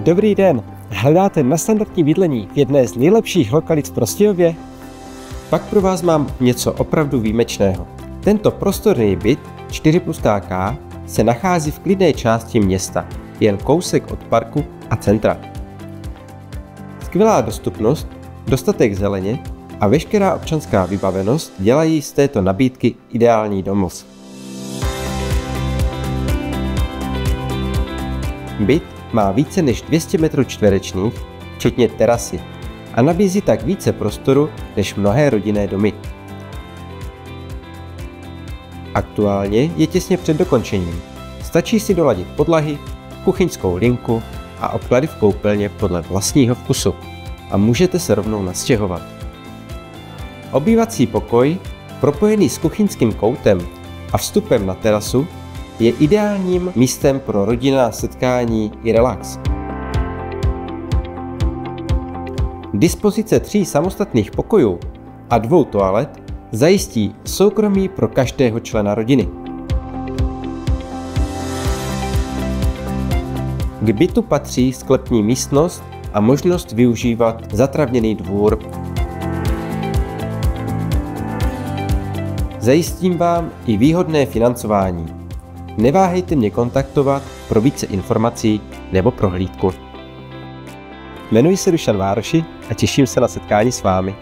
Dobrý den, hledáte nadstandardní bydlení v jedné z nejlepších lokalit v Prostějově? Pak pro vás mám něco opravdu výjimečného. Tento prostorný byt 4+KK se nachází v klidné části města, jen kousek od parku a centra. Skvělá dostupnost, dostatek zeleně a veškerá občanská vybavenost dělají z této nabídky ideální domov. Byt má více než 200 m2, včetně terasy, a nabízí tak více prostoru než mnohé rodinné domy. Aktuálně je těsně před dokončením. Stačí si doladit podlahy, kuchyňskou linku a obklady v koupelně podle vlastního vkusu a můžete se rovnou nastěhovat. Obývací pokoj, propojený s kuchyňským koutem a vstupem na terasu, je ideálním místem pro rodinná setkání i relax. Dispozice 3 samostatných pokojů a 2 toalet zajistí soukromí pro každého člena rodiny. K bytu patří sklepní místnost a možnost využívat zatravněný dvůr. Zajistím vám i výhodné financování. Neváhejte mě kontaktovat pro více informací nebo prohlídku. Jmenuji se Dušan Vároši a těším se na setkání s vámi.